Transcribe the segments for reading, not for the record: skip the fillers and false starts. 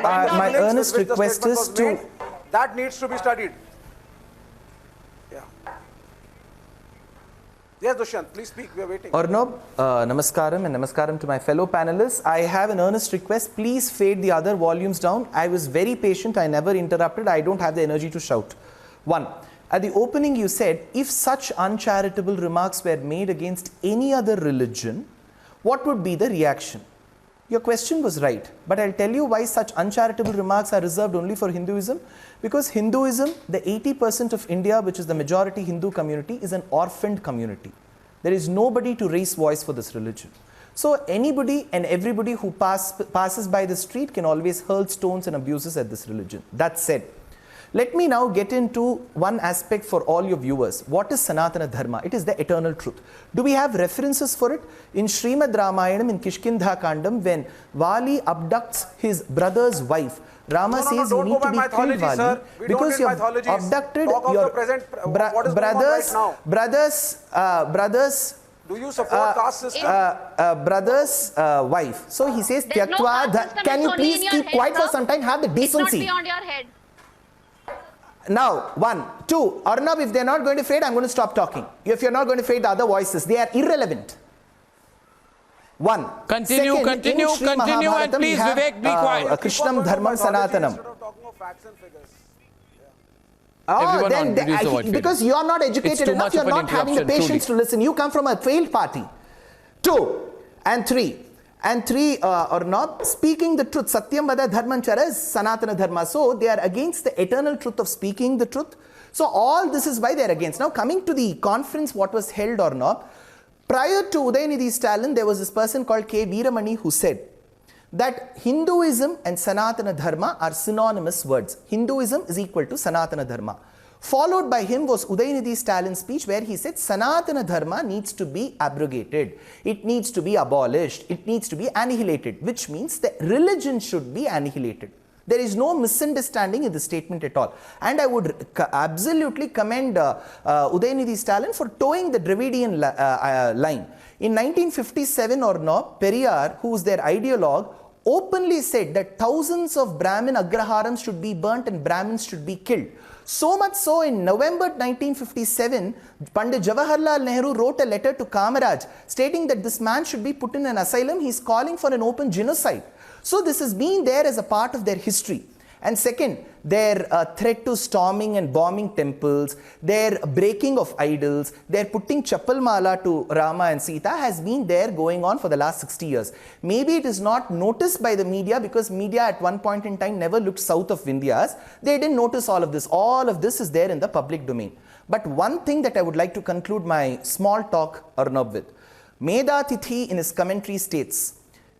my earnest request is to... That needs to be studied. Yeah. Yes, Dushyanth, please speak. We are waiting. Arnab, namaskaram and namaskaram to my fellow panelists. I have an earnest request. Please fade the other volumes down. I was very patient. I never interrupted. I don't have the energy to shout. One, at the opening you said, if such uncharitable remarks were made against any other religion, what would be the reaction? Your question was right, but I'll tell you why such uncharitable remarks are reserved only for Hinduism. Because Hinduism, the 80% of India, which is the majority Hindu community, is an orphaned community. There is nobody to raise voice for this religion. So anybody and everybody who passes by the street can always hurl stones and abuses at this religion. That said, let me now get into one aspect for all your viewers. What is Sanatana Dharma? It is the eternal truth. Do we have references for it? In Srimad Ramayanam, in Kishkindha Kandam, when Vali abducts his brother's wife, Rama says you need to be killed, Vali, because you have abducted your brother's do you support caste system? Brother's wife. So he says, can you please keep quiet for some time? Have the decency. It's not beyond your head. Now, 1, 2, Arnab, if they're not going to fade, I'm going to stop talking. If you're not going to fade the other voices, they are irrelevant. 1. Continue, Second, continue, and please, Vivek, be quiet. Krishnam Dharmam Sanatanam. Because you are not educated enough, you are not having the patience to listen. You come from a failed party. 2 and 3. And 3, Arnab, speaking the truth, Satyam Vada Dharmanchara is Sanatana Dharma. So they are against the eternal truth of speaking the truth. So all this is why they are against. Now coming to the conference, what was held, Arnab, prior to Udhayanidhi Stalin, there was this person called K. Veeramani who said that Hinduism and Sanatana Dharma are synonymous words. Hinduism is equal to Sanatana Dharma. Followed by him was Udhayanidhi Stalin's speech where he said Sanatana Dharma needs to be abrogated. It needs to be abolished. It needs to be annihilated, which means the religion should be annihilated. There is no misunderstanding in the statement at all. And I would absolutely commend Udhayanidhi Stalin for towing the Dravidian line. In 1957 or no, Periyar, who was their ideologue, openly said that thousands of Brahmin agraharams should be burnt and Brahmins should be killed. So much so, in November 1957, Pandit Jawaharlal Nehru wrote a letter to Kamaraj stating that this man should be put in an asylum. He is calling for an open genocide. So this has been there as a part of their history. And second, their threat to storming and bombing temples, their breaking of idols, their putting chappal mala to Rama and Sita has been there going on for the last 60 years. Maybe it is not noticed by the media because media at one point in time never looked south of Vindhyas. They didn't notice all of this. All of this is there in the public domain. But one thing that I would like to conclude my small talk, Arnab, with. Meda Tithi in his commentary states,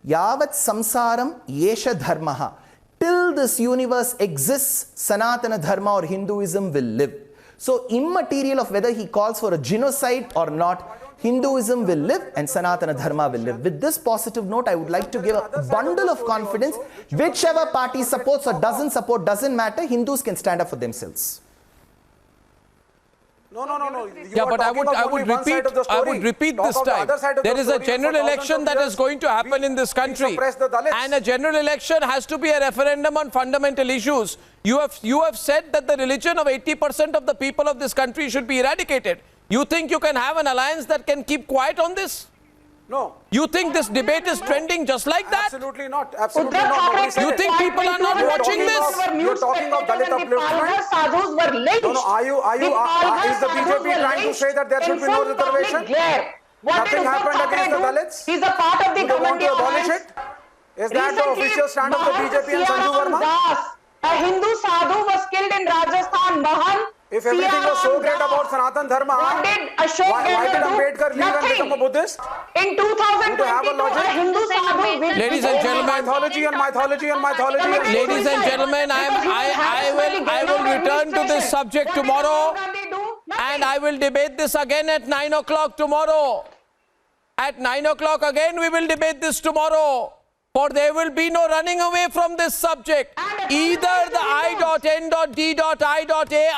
Yavat samsaram yesha dharmaha. Till this universe exists, Sanatana Dharma or Hinduism will live. So immaterial of whether he calls for a genocide or not, Hinduism will live and Sanatana Dharma will live. With this positive note, I would like to give a bundle of confidence. Whichever party supports or doesn't support, doesn't matter. Hindus can stand up for themselves. No. Yeah, but I would repeat this time. There is a general election that is going to happen in this country. And a general election has to be a referendum on fundamental issues. You have said that the religion of 80% of the people of this country should be eradicated. You think you can have an alliance that can keep quiet on this? No. You think this debate is trending just like that? Absolutely not. Absolutely not. You think people are not watching this? You're talking of Dalit upliftment. Sadhus were lynched. No, is the BJP trying to say that there should be no reservation? Nothing happened against the Dalits? He's a part of the government. You want to abolish it? Is that the official stand of the BJP and Sanju Verma? A Hindu sadhu was killed in Rajasthan, Mahan. If everything was so great about Sanatan Dharma, why did Ambedkar leave and become a Buddhist? In 2022, a Hindu sadhu... Ladies and gentlemen, mythology. Ladies and gentlemen, I will return to this subject tomorrow, and I will debate this again at 9 o'clock tomorrow. At 9 o'clock again, we will debate this tomorrow. For there will be no running away from this subject. Either the I.N.D.I.A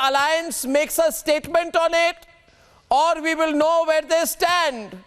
alliance makes a statement on it, or we will know where they stand.